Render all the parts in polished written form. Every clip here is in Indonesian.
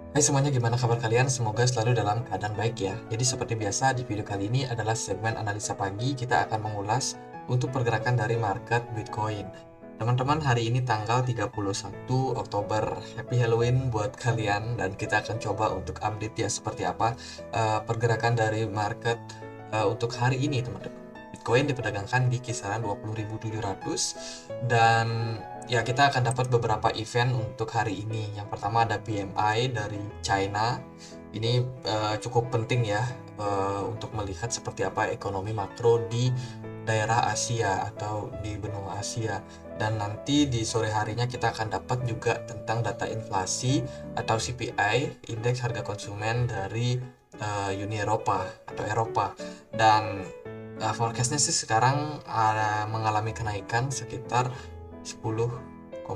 Hai semuanya, gimana kabar kalian? Semoga selalu dalam keadaan baik ya. Jadi seperti biasa di video kali ini adalah segmen analisa pagi. Kita akan mengulas untuk pergerakan dari market Bitcoin. Teman-teman, hari ini tanggal 31 Oktober. Happy Halloween buat kalian, dan kita akan coba untuk update ya seperti apa pergerakan dari market untuk hari ini, teman-teman. Bitcoin diperdagangkan di kisaran 20.700, dan ya, kita akan dapat beberapa event untuk hari ini. Yang pertama ada PMI dari China. Ini cukup penting ya untuk melihat seperti apa ekonomi makro di daerah Asia atau di benua Asia. Dan nanti di sore harinya kita akan dapat juga tentang data inflasi atau CPI, indeks harga konsumen dari Uni Eropa atau Eropa. Dan forecastnya sih sekarang mengalami kenaikan sekitar 10,2%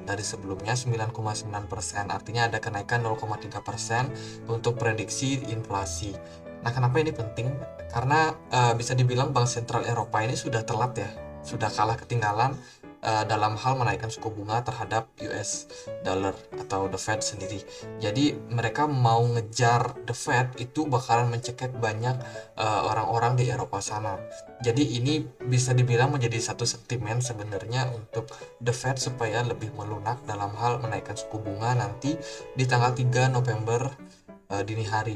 dari sebelumnya 9,9%. Artinya ada kenaikan 0,3% untuk prediksi inflasi. Nah, kenapa ini penting? Karena bisa dibilang Bank Sentral Eropa ini sudah telat ya, sudah kalah ketinggalan dalam hal menaikkan suku bunga terhadap US dollar atau the Fed sendiri. Jadi mereka mau ngejar the Fed itu bakalan mencekik banyak orang-orang di Eropa sana. Jadi ini bisa dibilang menjadi satu sentimen sebenarnya untuk the Fed supaya lebih melunak dalam hal menaikkan suku bunga nanti di tanggal 3 November dini hari.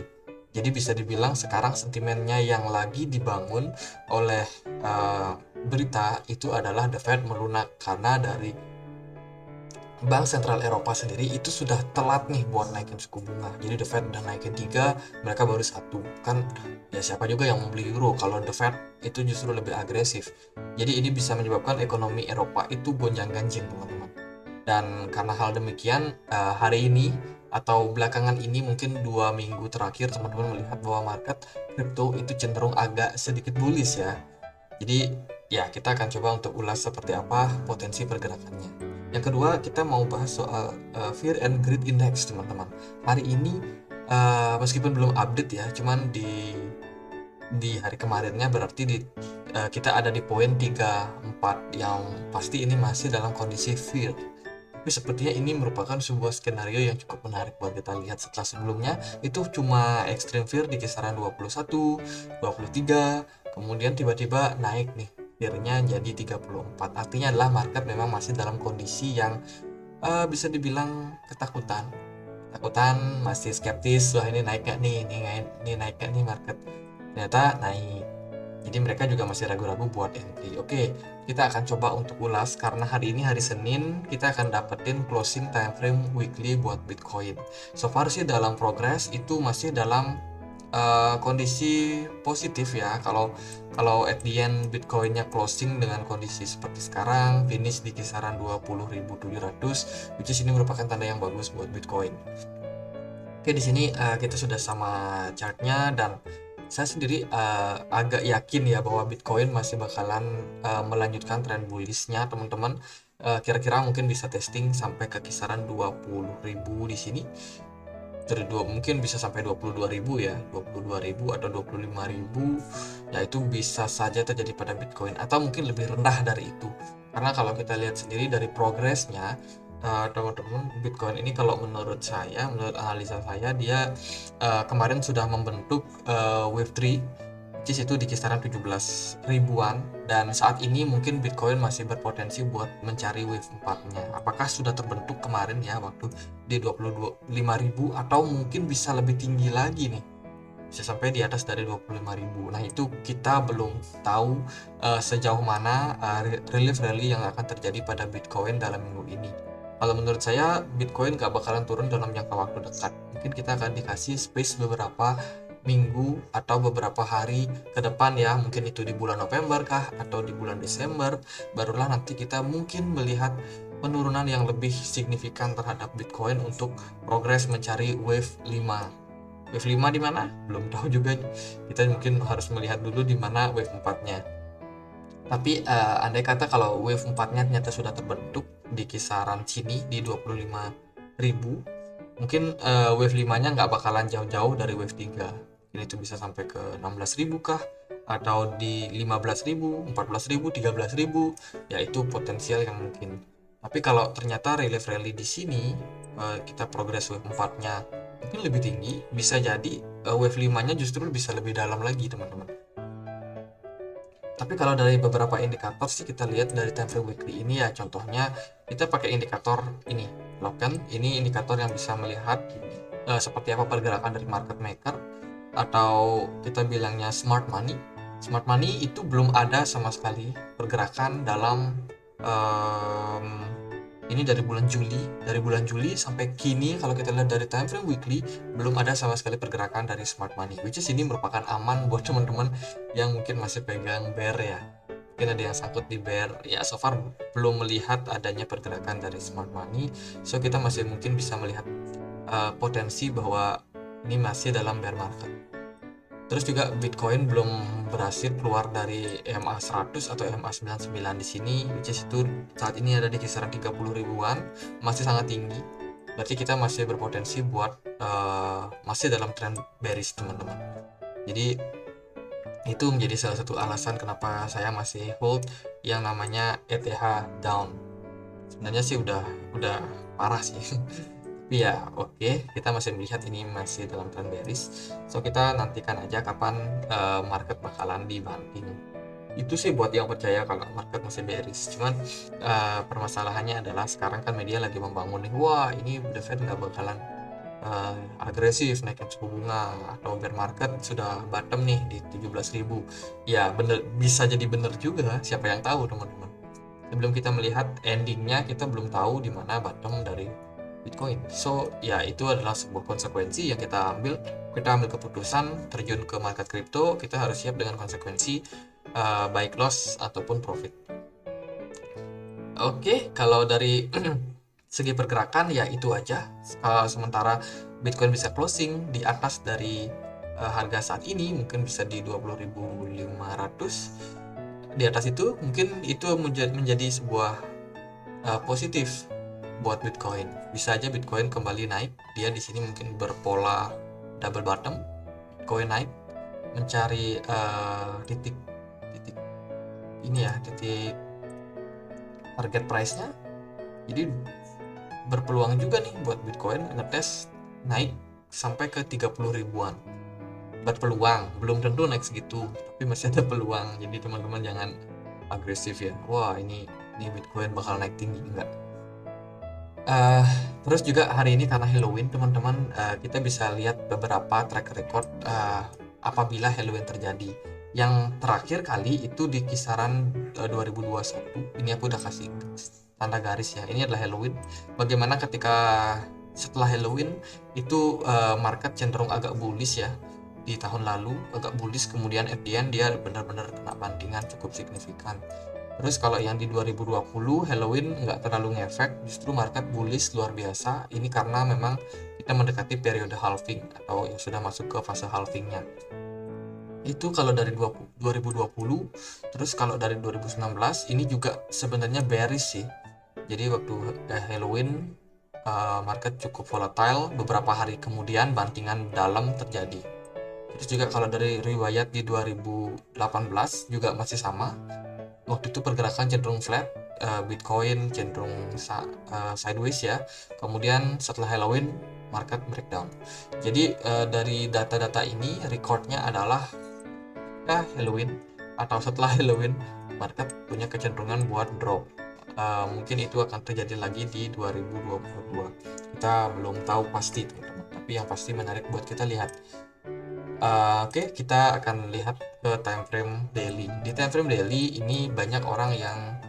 Jadi bisa dibilang sekarang sentimennya yang lagi dibangun oleh berita itu adalah the Fed melunak, karena dari Bank Sentral Eropa sendiri itu sudah telat nih buat naikin suku bunga. Jadi the Fed udah naikin 3, mereka baru 1. Kan ya siapa juga yang mau beli euro kalau the Fed itu justru lebih agresif. Jadi ini bisa menyebabkan ekonomi Eropa itu gonjang-ganjing, teman-teman. Dan karena hal demikian, hari ini atau belakangan ini mungkin 2 minggu terakhir teman-teman melihat bahwa market crypto itu cenderung agak sedikit bullish ya. Jadi ya, kita akan coba untuk ulas seperti apa potensi pergerakannya. Yang kedua, kita mau bahas soal Fear and Greed Index, teman-teman. Hari ini meskipun belum update ya, cuman di hari kemarinnya berarti kita ada di poin 34, yang pasti ini masih dalam kondisi fear. Tapi sepertinya ini merupakan sebuah skenario yang cukup menarik buat kita lihat. Setelah sebelumnya itu cuma extreme fear di kisaran 21, 23, kemudian tiba-tiba naik nih fear-nya jadi 34. Artinya adalah market memang masih dalam kondisi yang bisa dibilang ketakutan. Ketakutan, masih skeptis, wah ini naik gak nih, ini naik gak nih market. Ternyata naik. Jadi mereka juga masih ragu-ragu buat entry. Oke, kita akan coba untuk ulas karena hari ini hari Senin kita akan dapetin closing time frame weekly buat Bitcoin. So far sih dalam progress itu masih dalam kondisi positif ya. Kalau at the end Bitcoinnya closing dengan kondisi seperti sekarang, finish di kisaran 20.700, which is ini merupakan tanda yang bagus buat Bitcoin. Oke, di sini kita sudah sama chartnya, dan saya sendiri agak yakin ya bahwa Bitcoin masih bakalan melanjutkan tren bullishnya, teman-teman. Kira-kira mungkin bisa testing sampai ke kisaran 20.000 di sini. Mungkin bisa sampai 22.000 ya, 22.000 atau 25.000. Ya, itu bisa saja terjadi pada Bitcoin, atau mungkin lebih rendah dari itu. Karena kalau kita lihat sendiri dari progresnya, teman-teman, Bitcoin ini kalau menurut menurut analisa saya, dia kemarin sudah membentuk wave 3, which is itu di kisaran 17 ribuan, dan saat ini mungkin Bitcoin masih berpotensi buat mencari wave 4-nya. Apakah sudah terbentuk kemarin ya waktu di 25.000, atau mungkin bisa lebih tinggi lagi nih, bisa sampai di atas dari 25.000. Nah, itu kita belum tahu sejauh mana relief rally yang akan terjadi pada Bitcoin dalam minggu ini. Kalau menurut saya, Bitcoin gak bakalan turun dalam jangka waktu dekat. Mungkin kita akan dikasih space beberapa minggu atau beberapa hari ke depan ya. Mungkin itu di bulan November kah, atau di bulan Desember. Barulah nanti kita mungkin melihat penurunan yang lebih signifikan terhadap Bitcoin untuk progres mencari wave 5. Wave 5 di mana? Belum tahu juga. Kita mungkin harus melihat dulu di mana wave 4-nya. Tapi andai kata kalau wave 4-nya ternyata sudah terbentuk di kisaran sini di 25.000, mungkin wave 5-nya nggak bakalan jauh-jauh dari wave 3. Ini itu bisa sampai ke 16.000 kah, atau di 15.000, 14.000, 13.000. Ya, itu potensial yang mungkin. Tapi kalau ternyata relief rally di sini kita progress wave 4-nya mungkin lebih tinggi, bisa jadi wave 5-nya justru bisa lebih dalam lagi teman-teman. Tapi kalau dari beberapa indikator sih kita lihat dari time frame weekly ini ya, contohnya kita pakai indikator ini, Loken. Ini indikator yang bisa melihat seperti apa pergerakan dari market maker atau kita bilangnya smart money. Smart money itu belum ada sama sekali pergerakan dalam ini dari bulan Juli sampai kini. Kalau kita lihat dari time frame weekly belum ada sama sekali pergerakan dari smart money, which is ini merupakan aman buat teman-teman yang mungkin masih pegang bear ya, mungkin ada yang sangkut di bear ya. So far belum melihat adanya pergerakan dari smart money, so kita masih mungkin bisa melihat potensi bahwa ini masih dalam bear market. Terus juga Bitcoin belum berhasil keluar dari EMA 100 atau EMA 99 di sini, which is itu saat ini ada di kisaran 30 ribuan, masih sangat tinggi. Berarti kita masih berpotensi buat masih dalam tren bearish teman-teman. Jadi itu menjadi salah satu alasan kenapa saya masih hold yang namanya ETH down. Sebenarnya sih udah parah sih. Tapi ya oke, kita masih melihat ini masih dalam tren bearish, so kita nantikan aja kapan market bakalan dibanting. Itu sih buat yang percaya kalau market masih bearish. Cuman permasalahannya adalah sekarang kan media lagi membangun nih, wah ini The Fed nggak bakalan agresif naikin suku bunga, atau bear market sudah bottom nih di 17.000. Ya bener, bisa jadi bener juga, siapa yang tahu teman-teman. Sebelum kita melihat endingnya, kita belum tahu di mana bottom dari Bitcoin. So ya itu adalah sebuah konsekuensi yang kita ambil keputusan terjun ke market crypto. Kita harus siap dengan konsekuensi baik loss ataupun profit. Oke, kalau dari segi pergerakan ya itu aja. Sementara Bitcoin bisa closing di atas dari harga saat ini, mungkin bisa di 20.500. Di atas itu mungkin itu menjadi sebuah positif buat Bitcoin. Bisa aja Bitcoin kembali naik. Dia di sini mungkin berpola double bottom. Bitcoin naik mencari titik ini ya, titik target price-nya. Jadi berpeluang juga nih buat Bitcoin ngetes naik sampai ke 30 ribuan. Berpeluang, belum tentu naik segitu, tapi masih ada peluang. Jadi teman-teman jangan agresif ya, wah ini Bitcoin bakal naik tinggi, enggak. Terus juga hari ini karena Halloween teman-teman, kita bisa lihat beberapa track record apabila Halloween terjadi. Yang terakhir kali itu di kisaran 2021. Ini aku udah kasih tanda garis ya, ini adalah Halloween. Bagaimana ketika setelah Halloween itu market cenderung agak bullish ya. Di tahun lalu agak bullish, kemudian at the end dia benar-benar kena bantingan cukup signifikan. Terus kalau yang di 2020 Halloween nggak terlalu ngefek, justru market bullish luar biasa. Ini karena memang kita mendekati periode halving atau yang sudah masuk ke fase halvingnya. Itu kalau dari 2020. Terus kalau dari 2019 ini juga sebenarnya bearish sih. Jadi waktu Halloween market cukup volatile, beberapa hari kemudian bantingan dalam terjadi. Terus juga kalau dari riwayat di 2018 juga masih sama. Waktu itu pergerakan cenderung flat, Bitcoin cenderung sideways ya. Kemudian setelah Halloween market breakdown. Jadi dari data-data ini recordnya adalah Halloween atau setelah Halloween market punya kecenderungan buat drop. Mungkin itu akan terjadi lagi di 2022. Kita belum tahu pasti teman-teman, tapi yang pasti menarik buat kita lihat. Oke, kita akan lihat ke time frame daily. Di time frame daily ini banyak orang yang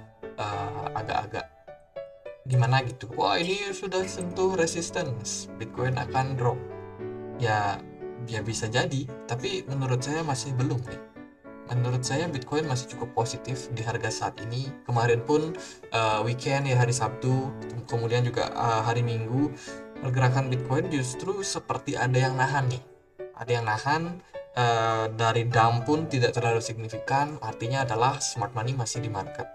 agak-agak gimana gitu. Wah, ini sudah sentuh resistance, Bitcoin akan drop. Ya bisa jadi, tapi menurut saya masih belum nih. Menurut saya Bitcoin masih cukup positif di harga saat ini. Kemarin pun weekend ya, hari Sabtu, kemudian juga hari Minggu, pergerakan Bitcoin justru seperti ada yang nahan nih. Ada yang nahan, dari dump pun tidak terlalu signifikan. Artinya adalah smart money masih di market,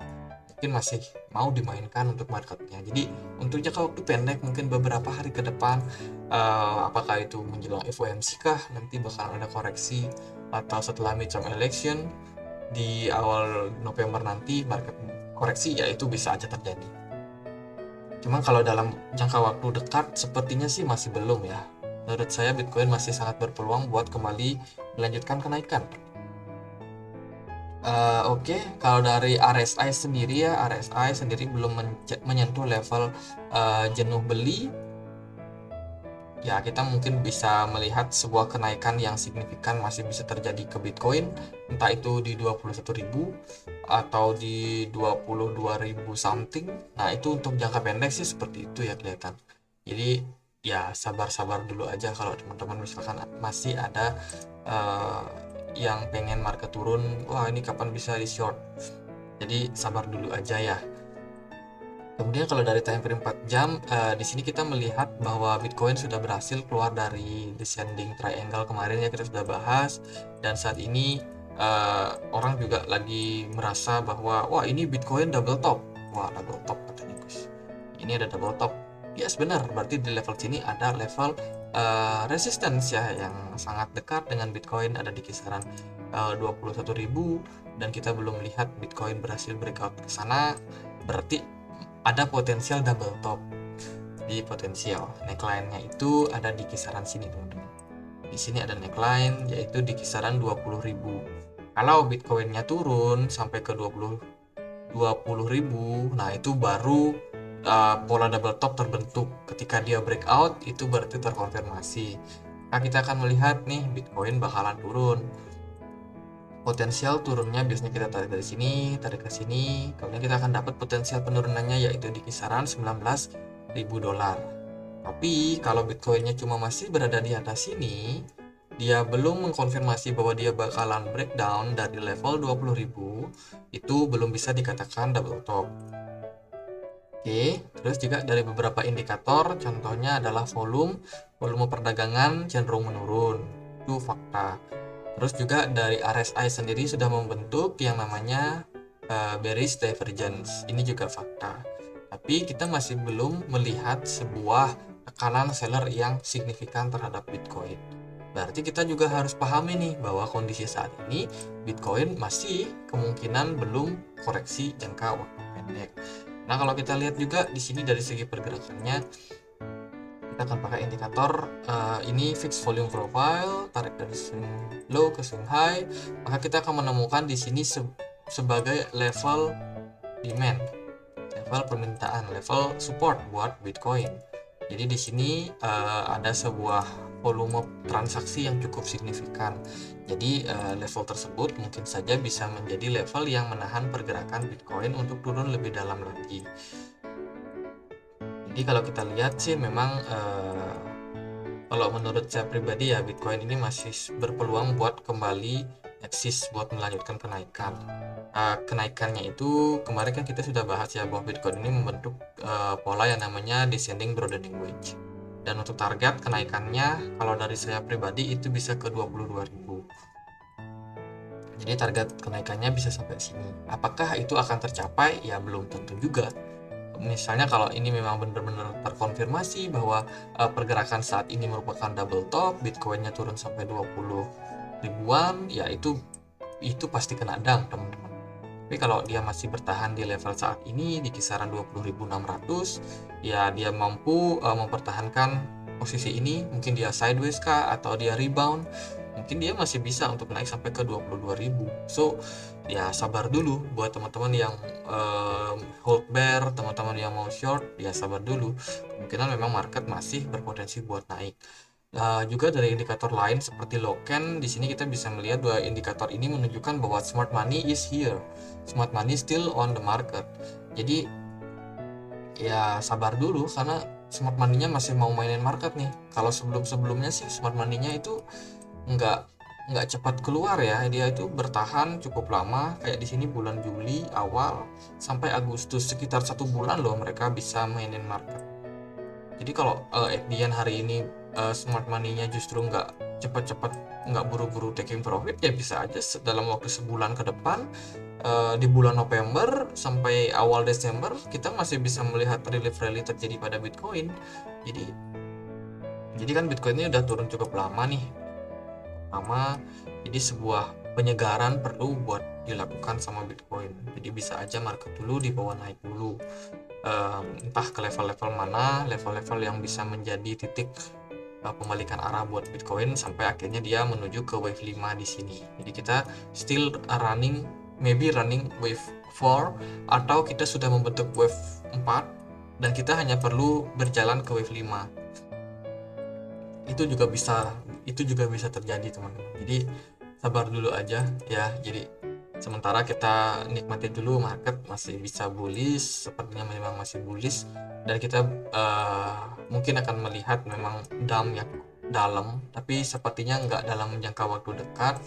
mungkin masih mau dimainkan untuk marketnya. Jadi untuk jangka waktu pendek mungkin beberapa hari ke depan, apakah itu menjelang FOMC kah nanti bakal ada koreksi, atau setelah midterm election di awal November nanti market koreksi, ya itu bisa aja terjadi. Cuma kalau dalam jangka waktu dekat sepertinya sih masih belum ya. Menurut saya Bitcoin masih sangat berpeluang buat kembali melanjutkan kenaikan. Oke, kalau dari RSI sendiri ya, RSI sendiri belum menyentuh level jenuh beli. Ya, kita mungkin bisa melihat sebuah kenaikan yang signifikan masih bisa terjadi ke Bitcoin, entah itu di 21.000 atau di 22.000 something. Nah, itu untuk jangka pendek sih seperti itu ya kelihatan. Jadi, ya sabar-sabar dulu aja kalau teman-teman misalkan masih ada uh, yang pengen market turun, wah ini kapan bisa di short. Jadi, sabar dulu aja ya. Kemudian kalau dari time frame 4 jam, di sini kita melihat bahwa Bitcoin sudah berhasil keluar dari descending triangle kemarin ya kita sudah bahas, dan saat ini orang juga lagi merasa bahwa wah ini Bitcoin double top. Wah, double top katanya Gus. Ini ada double top. Yes, benar. Berarti di level sini ada level resistance ya yang sangat dekat dengan Bitcoin, ada di kisaran 21.000, dan kita belum melihat Bitcoin berhasil breakout ke sana. Berarti ada potensial double top. Di potensial neckline-nya itu ada di kisaran sini teman-teman. Di sini ada neckline yaitu di kisaran 20.000. Kalau Bitcoin-nya turun sampai ke 20.000, nah itu baru pola double top terbentuk. Ketika dia breakout itu berarti terkonfirmasi. Nah, kita akan melihat nih Bitcoin bakalan turun. Potensial turunnya biasanya kita tarik dari sini, tarik ke sini, kemudian kita akan dapat potensial penurunannya yaitu di kisaran 19.000 dolar. Tapi kalau Bitcoinnya cuma masih berada di atas sini, dia belum mengkonfirmasi bahwa dia bakalan breakdown dari level 20.000, itu belum bisa dikatakan double top. Oke, terus juga dari beberapa indikator, contohnya adalah volume perdagangan cenderung menurun, itu fakta. Terus juga dari RSI sendiri sudah membentuk yang namanya bearish divergence. Ini juga fakta. Tapi kita masih belum melihat sebuah tekanan seller yang signifikan terhadap Bitcoin. Berarti kita juga harus pahami nih bahwa kondisi saat ini Bitcoin masih kemungkinan belum koreksi jangka waktu pendek. Nah, kalau kita lihat juga di sini dari segi pergerakannya, kita akan pakai indikator ini fixed volume profile, tarik dari swing low ke swing high, maka kita akan menemukan di sini sebagai level demand, level permintaan, level support buat Bitcoin. Jadi di sini ada sebuah volume transaksi yang cukup signifikan. Jadi level tersebut mungkin saja bisa menjadi level yang menahan pergerakan Bitcoin untuk turun lebih dalam lagi. Jadi kalau kita lihat sih memang kalau menurut saya pribadi ya Bitcoin ini masih berpeluang buat kembali eksis buat melanjutkan kenaikan. Kenaikannya itu kemarin kan kita sudah bahas ya bahwa Bitcoin ini membentuk pola yang namanya descending broadening wedge. Dan untuk target kenaikannya kalau dari saya pribadi itu bisa ke 22.000. Jadi target kenaikannya bisa sampai sini. Apakah itu akan tercapai? Ya belum tentu juga. Misalnya kalau ini memang benar-benar terkonfirmasi bahwa pergerakan saat ini merupakan double top, Bitcoinnya turun sampai 20 ribuan, ya itu pasti kena dang teman-teman. Tapi kalau dia masih bertahan di level saat ini di kisaran 20.600, ya dia mampu mempertahankan posisi ini, mungkin dia sideways kah atau dia rebound, mungkin dia masih bisa untuk naik sampai ke 22.000. So ya sabar dulu buat teman-teman yang hold bear, teman-teman yang mau short, ya sabar dulu. Kemungkinan memang market masih berpotensi buat naik. Juga dari indikator lain seperti Loken, di sini kita bisa melihat bahwa indikator ini menunjukkan bahwa smart money is here, smart money still on the market. Jadi ya sabar dulu karena smart money-nya masih mau mainin market nih. Kalau sebelumnya sih smart money-nya itu nggak cepat keluar ya, dia itu bertahan cukup lama, kayak di sini bulan Juli awal sampai Agustus, sekitar 1 bulan loh mereka bisa mainin market. Jadi kalau FDN hari ini smart money-nya justru nggak cepat-cepat, nggak buru-buru taking profit, ya bisa aja dalam waktu sebulan ke depan, di bulan November sampai awal Desember kita masih bisa melihat relief rally terjadi pada Bitcoin. Jadi kan Bitcoin ini udah turun cukup lama nih, jadi sebuah penyegaran perlu buat dilakukan sama Bitcoin. Jadi bisa aja market dulu di bawah naik dulu, entah ke level-level mana, level-level yang bisa menjadi titik pembalikan arah buat Bitcoin sampai akhirnya dia menuju ke wave 5 di sini. Jadi kita still running, maybe running wave 4, atau kita sudah membentuk wave 4 dan kita hanya perlu berjalan ke wave 5. Itu juga bisa terjadi, teman-teman. Jadi sabar dulu aja ya. Jadi sementara kita nikmati dulu market masih bisa bullish, sepertinya memang masih bullish, dan kita mungkin akan melihat memang dump yang dalam, tapi sepertinya nggak dalam jangka waktu dekat.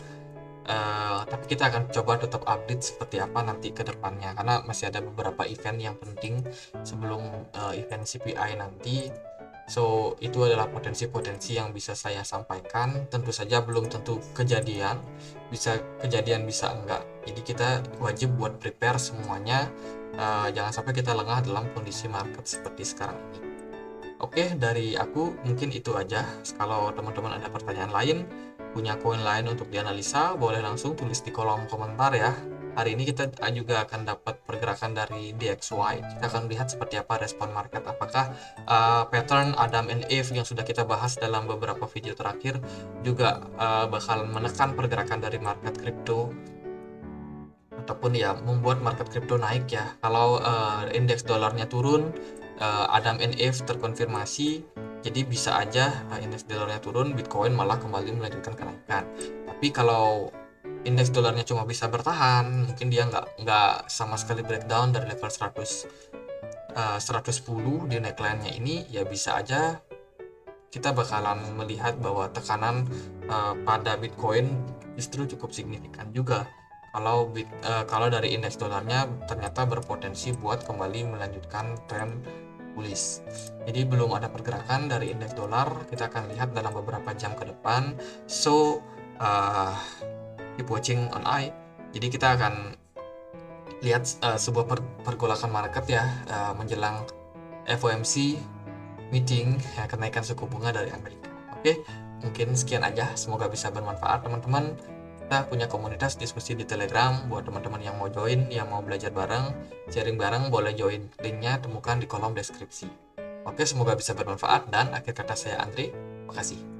Tapi kita akan coba tetap update seperti apa nanti ke depannya, karena masih ada beberapa event yang penting sebelum event CPI nanti. So itu adalah potensi-potensi yang bisa saya sampaikan. Tentu saja belum tentu kejadian, bisa kejadian bisa enggak. Jadi kita wajib buat prepare semuanya, jangan sampai kita lengah dalam kondisi market seperti sekarang ini. Oke, dari aku mungkin itu aja. Kalau teman-teman ada pertanyaan lain, punya koin lain untuk dianalisa, boleh langsung tulis di kolom komentar ya. Hari ini kita juga akan dapat pergerakan dari DXY. Kita akan lihat seperti apa respon market. Apakah pattern Adam and Eve yang sudah kita bahas dalam beberapa video terakhir juga bakal menekan pergerakan dari market kripto, ataupun ya membuat market kripto naik ya. Kalau indeks dolarnya turun, Adam and Eve terkonfirmasi, jadi bisa aja indeks dolarnya turun, Bitcoin malah kembali melanjutkan kenaikan. Tapi kalau indeks dolarnya cuma bisa bertahan, mungkin dia nggak sama sekali breakdown dari level 110 di neckline-nya ini, ya bisa aja kita bakalan melihat bahwa tekanan pada Bitcoin justru cukup signifikan juga kalau dari indeks dolarnya ternyata berpotensi buat kembali melanjutkan tren bullish. Jadi belum ada pergerakan dari indeks dolar, kita akan lihat dalam beberapa jam ke depan. So keep watching on I. Jadi kita akan lihat sebuah pergolakan market ya menjelang FOMC meeting kenaikan suku bunga dari Amerika. Oke, mungkin sekian aja. Semoga bisa bermanfaat, teman-teman. Kita punya komunitas diskusi di Telegram buat teman-teman yang mau join, yang mau belajar bareng, sharing bareng, boleh join. Linknya temukan di kolom deskripsi. Oke, semoga bisa bermanfaat, dan akhir kata saya Andre. Makasih.